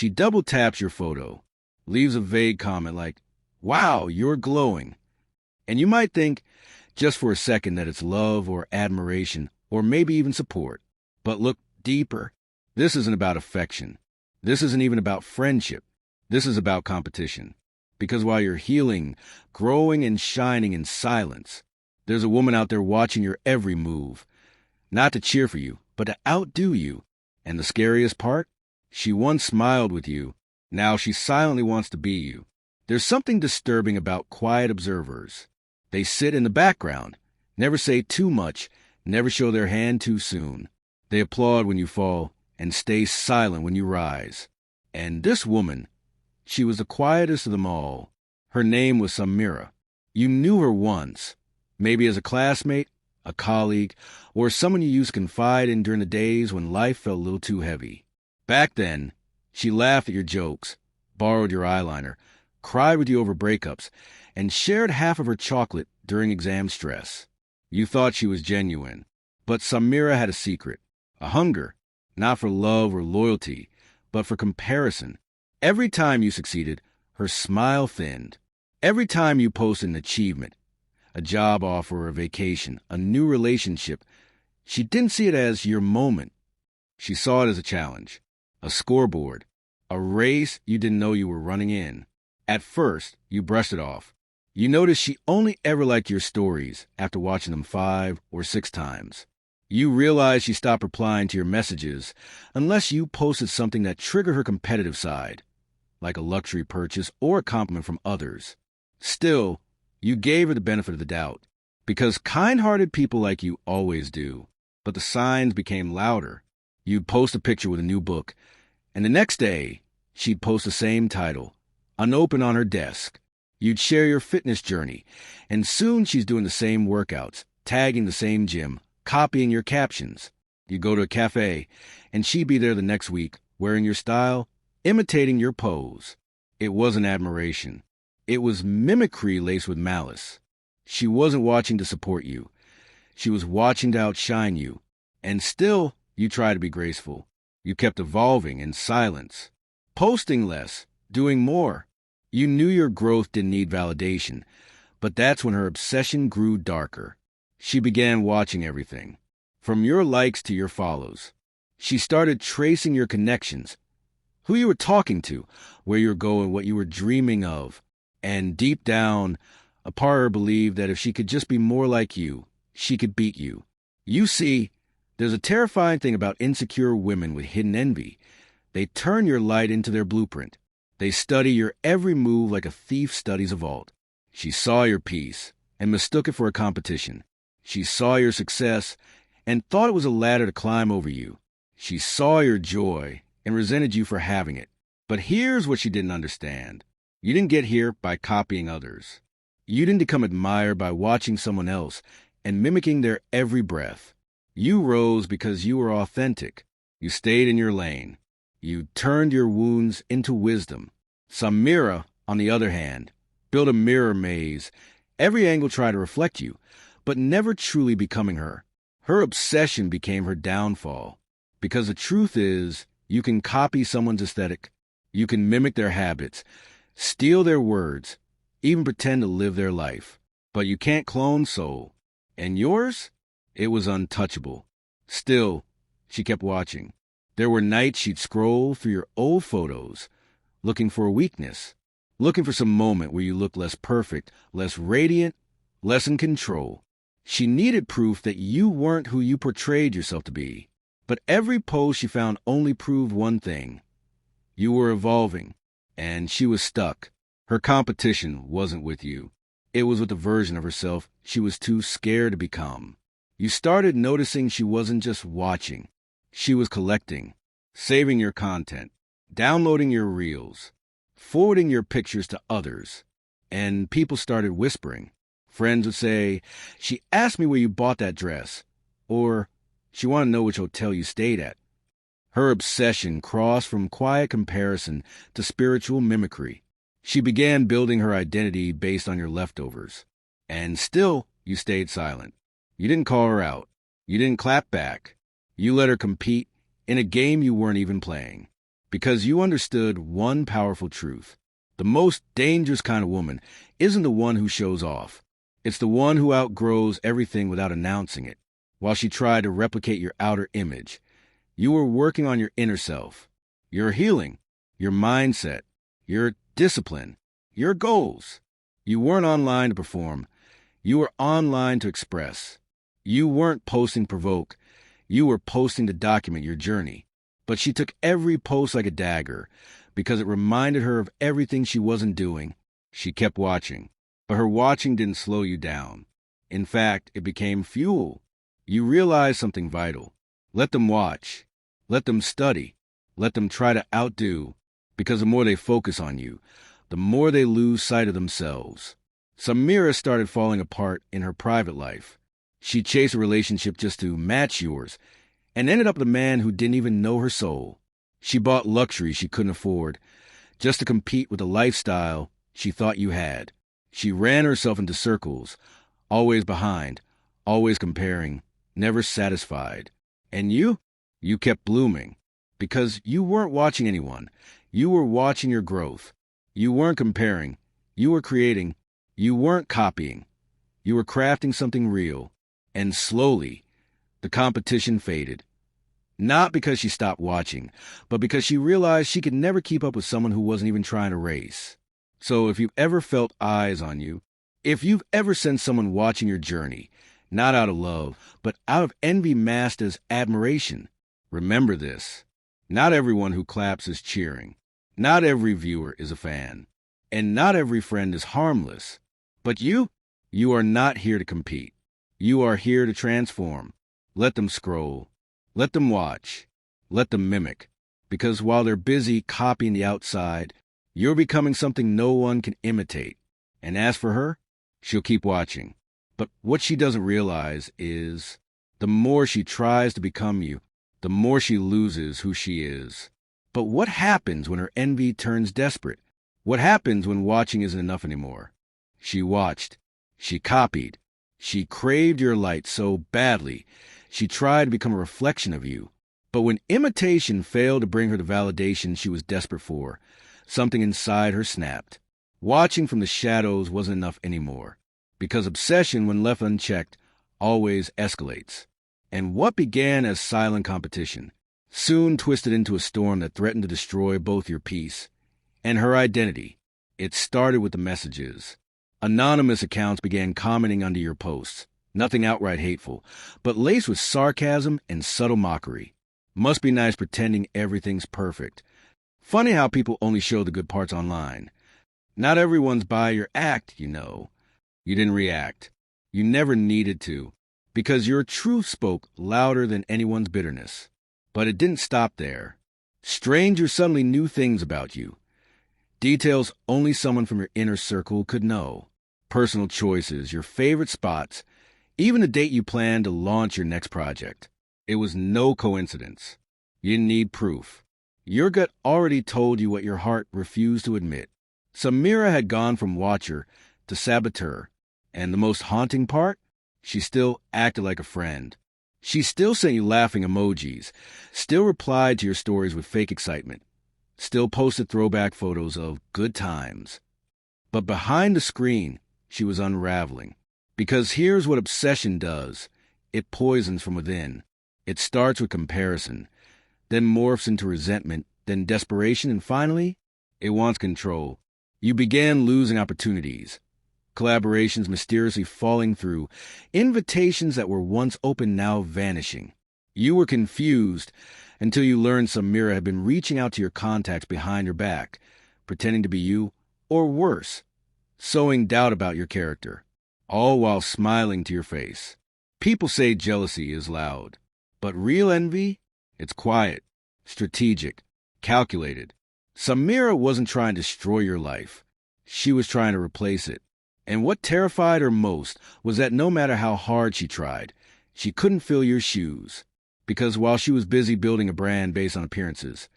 She double taps your photo, leaves a vague comment like, "Wow, you're glowing." And you might think, just for a second, that it's love or admiration or maybe even support. But look deeper. This isn't about affection. This isn't even about friendship. This is about competition. Because while you're healing, growing, and shining in silence, there's a woman out there watching your every move. Not to cheer for you, but to outdo you. And the scariest part? She once smiled with you. Now she silently wants to be you. There's something disturbing about quiet observers. They sit in the background, never say too much, never show their hand too soon. They applaud when you fall and stay silent when you rise. And this woman, she was the quietest of them all. Her name was Samira. You knew her once, maybe as a classmate, a colleague, or someone you used to confide in during the days when life felt a little too heavy. Back then, she laughed at your jokes, borrowed your eyeliner, cried with you over breakups, and shared half of her chocolate during exam stress. You thought she was genuine, but Samira had a secret, a hunger, not for love or loyalty, but for comparison. Every time you succeeded, her smile thinned. Every time you posted an achievement, a job offer or a vacation, a new relationship, she didn't see it as your moment. She saw it as a challenge, a scoreboard, a race you didn't know you were running in. At first, you brushed it off. You noticed she only ever liked your stories after watching them 5 or 6 times. You realized she stopped replying to your messages unless you posted something that triggered her competitive side, like a luxury purchase or a compliment from others. Still, you gave her the benefit of the doubt, because kind-hearted people like you always do. But the signs became louder. You'd post a picture with a new book, and the next day, she'd post the same title, unopened on her desk. You'd share your fitness journey, and soon she's doing the same workouts, tagging the same gym, copying your captions. You go to a cafe, and she'd be there the next week, wearing your style, imitating your pose. It wasn't admiration. It was mimicry laced with malice. She wasn't watching to support you. She was watching to outshine you. And still, you tried to be graceful. You kept evolving in silence, posting less, doing more. You knew your growth didn't need validation, but that's when her obsession grew darker. She began watching everything, from your likes to your follows. She started tracing your connections, who you were talking to, where you were going, what you were dreaming of. And deep down, a part of her believed that if she could just be more like you, she could beat you. You see, there's a terrifying thing about insecure women with hidden envy. They turn your light into their blueprint. They study your every move like a thief studies a vault. She saw your peace and mistook it for a competition. She saw your success and thought it was a ladder to climb over you. She saw your joy and resented you for having it. But here's what she didn't understand. You didn't get here by copying others. You didn't become admired by watching someone else and mimicking their every breath. You rose because you were authentic. You stayed in your lane. You turned your wounds into wisdom. Samira, on the other hand, built a mirror maze. Every angle tried to reflect you, but never truly becoming her. Her obsession became her downfall. Because the truth is, you can copy someone's aesthetic. You can mimic their habits, steal their words, even pretend to live their life. But you can't clone soul. And yours? It was untouchable. Still, she kept watching. There were nights she'd scroll through your old photos, looking for a weakness, looking for some moment where you looked less perfect, less radiant, less in control. She needed proof that you weren't who you portrayed yourself to be. But every post she found only proved one thing. You were evolving, and she was stuck. Her competition wasn't with you. It was with the version of herself she was too scared to become. You started noticing she wasn't just watching. She was collecting, saving your content, downloading your reels, forwarding your pictures to others. And people started whispering. Friends would say, "She asked me where you bought that dress," or "She wanted to know which hotel you stayed at." Her obsession crossed from quiet comparison to spiritual mimicry. She began building her identity based on your leftovers. And still, you stayed silent. You didn't call her out. You didn't clap back. You let her compete in a game you weren't even playing. because you understood one powerful truth. The most dangerous kind of woman isn't the one who shows off. It's the one who outgrows everything without announcing it. While she tried to replicate your outer image, you were working on your inner self, your healing, your mindset, your discipline, your goals. You weren't online to perform. You were online to express. You weren't posting to provoke. You were posting to document your journey. But she took every post like a dagger because it reminded her of everything she wasn't doing. She kept watching. But her watching didn't slow you down. In fact, it became fuel. You realized something vital. Let them watch. Let them study. Let them try to outdo. Because the more they focus on you, the more they lose sight of themselves. Samira started falling apart in her private life. She chased a relationship just to match yours and ended up with a man who didn't even know her soul. She bought luxury she couldn't afford just to compete with the lifestyle she thought you had. She ran herself into circles, always behind, always comparing, never satisfied. And you kept blooming because you weren't watching anyone. You were watching your growth. You weren't comparing. You were creating. You weren't copying. You were crafting something real. And slowly, the competition faded. Not because she stopped watching, but because she realized she could never keep up with someone who wasn't even trying to race. So if you've ever felt eyes on you, if you've ever sensed someone watching your journey, not out of love, but out of envy masked as admiration, remember this. Not everyone who claps is cheering. Not every viewer is a fan. And not every friend is harmless. But you are not here to compete. You are here to transform. Let them scroll. Let them watch. Let them mimic. Because while they're busy copying the outside, you're becoming something no one can imitate. And as for her, she'll keep watching. But what she doesn't realize is the more she tries to become you, the more she loses who she is. But what happens when her envy turns desperate? What happens when watching isn't enough anymore? She watched. She copied. She craved your light so badly, she tried to become a reflection of you. But when imitation failed to bring her the validation she was desperate for, something inside her snapped. Watching from the shadows wasn't enough anymore, because obsession, when left unchecked, always escalates. And what began as silent competition soon twisted into a storm that threatened to destroy both your peace and her identity. It started with the messages. Anonymous accounts began commenting under your posts, nothing outright hateful, but laced with sarcasm and subtle mockery. Must be nice pretending everything's perfect. Funny how people only show the good parts online. Not everyone's by your act, you know. You didn't react. You never needed to, because your truth spoke louder than anyone's bitterness. But it didn't stop there. Strangers suddenly knew things about you. Details only someone from your inner circle could know. Personal choices, your favorite spots, even the date you planned to launch your next project. It was no coincidence. You didn't need proof. Your gut already told you what your heart refused to admit. Samira had gone from watcher to saboteur. And the most haunting part? She still acted like a friend. She still sent you laughing emojis, still replied to your stories with fake excitement, still posted throwback photos of good times. But behind the screen, she was unraveling. Because here's what obsession does. It poisons from within. It starts with comparison, then morphs into resentment, then desperation, and finally, it wants control. You began losing opportunities. Collaborations mysteriously falling through, invitations that were once open now vanishing. You were confused until you learned Samira had been reaching out to your contacts behind your back, pretending to be you, or worse, sowing doubt about your character, all while smiling to your face. People say jealousy is loud, but real envy, it's quiet, strategic, calculated. Samira wasn't trying to destroy your life. She was trying to replace it. And what terrified her most was that no matter how hard she tried, she couldn't fill your shoes. Because while she was busy building a brand based on appearances,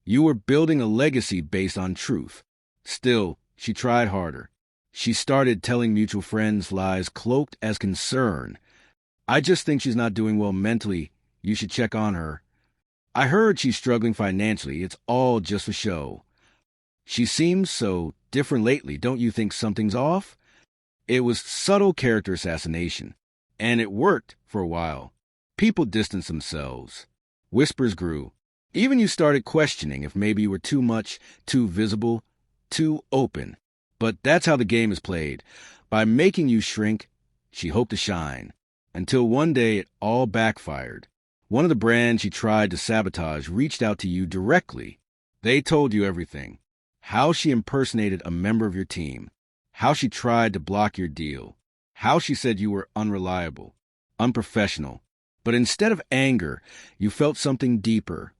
you were building a legacy based on truth. Still, she tried harder. She started telling mutual friends lies cloaked as concern. I just think she's not doing well mentally. You should check on her. I heard she's struggling financially. It's all just for show. She seems so different lately. Don't you think something's off? It was subtle character assassination, and it worked for a while. People distanced themselves. Whispers grew. Even you started questioning if maybe you were too much, too visible, too open. But that's how the game is played. By making you shrink, she hoped to shine. Until one day it all backfired. One of the brands she tried to sabotage reached out to you directly. They told you everything. How she impersonated a member of your team. How she tried to block your deal. How she said you were unreliable, unprofessional. But instead of anger, you felt something deeper.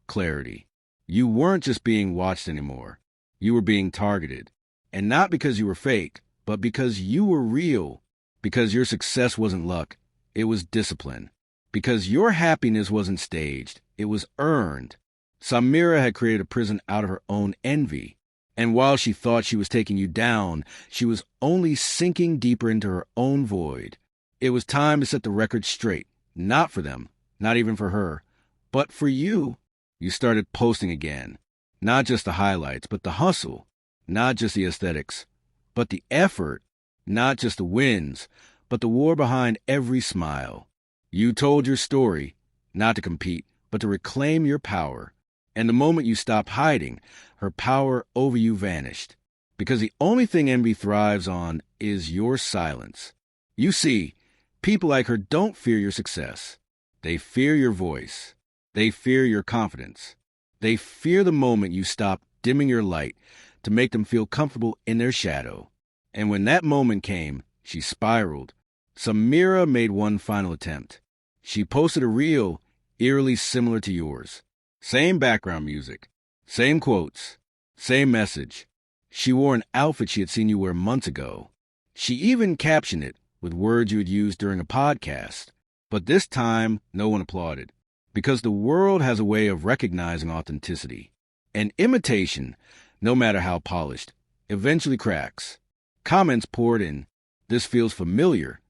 Clarity. You weren't just being watched anymore. You were being targeted. And not because you were fake, but because you were real. Because your success wasn't luck. It was discipline. Because your happiness wasn't staged. It was earned. Samira had created a prison out of her own envy. And while she thought she was taking you down, she was only sinking deeper into her own void. It was time to set the record straight. Not for them, not even for her, but for you. You started posting again. Not just the highlights, but the hustle. Not just the aesthetics, but the effort. Not just the wins, but the war behind every smile. You told your story, not to compete, but to reclaim your power. And the moment you stopped hiding, her power over you vanished. Because the only thing envy thrives on is your silence. You see, people like her don't fear your success. They fear your voice. They fear your confidence. They fear the moment you stop dimming your light to make them feel comfortable in their shadow. And when that moment came, she spiraled. Samira made one final attempt. She posted a reel eerily similar to yours. Same background music, same quotes, same message. She wore an outfit she had seen you wear months ago. She even captioned it with words you had used during a podcast. But this time, no one applauded. Because the world has a way of recognizing authenticity. And imitation, no matter how polished, eventually cracks. Comments poured in. This feels familiar.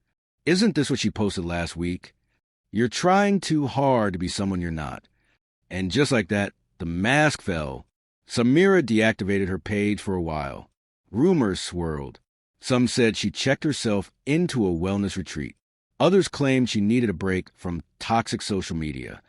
Isn't this what she posted last week? You're trying too hard to be someone you're not. And just like that, the mask fell. Samira deactivated her page for a while. Rumors swirled. Some said she checked herself into a wellness retreat. Others claimed she needed a break from toxic social media.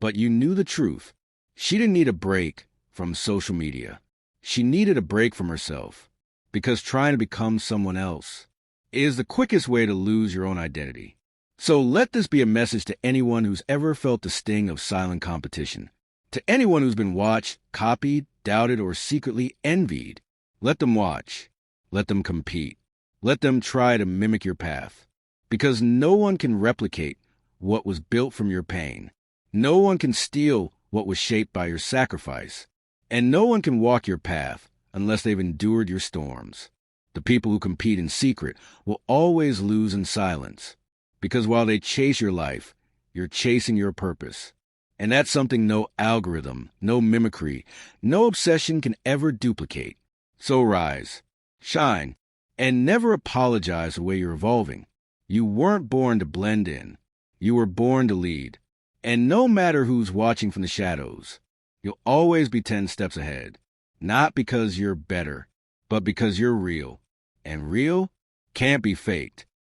But you knew the truth. She didn't need a break from social media. She needed a break from herself. Because trying to become someone else is the quickest way to lose your own identity. So let this be a message to anyone who's ever felt the sting of silent competition. To anyone who's been watched, copied, doubted, or secretly envied. Let them watch. Let them compete. Let them try to mimic your path. Because no one can replicate what was built from your pain. No one can steal what was shaped by your sacrifice. And no one can walk your path unless they've endured your storms. The people who compete in secret will always lose in silence. Because while they chase your life, you're chasing your purpose. And that's something no algorithm, no mimicry, no obsession can ever duplicate. So rise, shine, and never apologize the way you're evolving. You weren't born to blend in. You were born to lead. And no matter who's watching from the shadows, you'll always be 10 steps ahead. Not because you're better, but because you're real. And real can't be faked.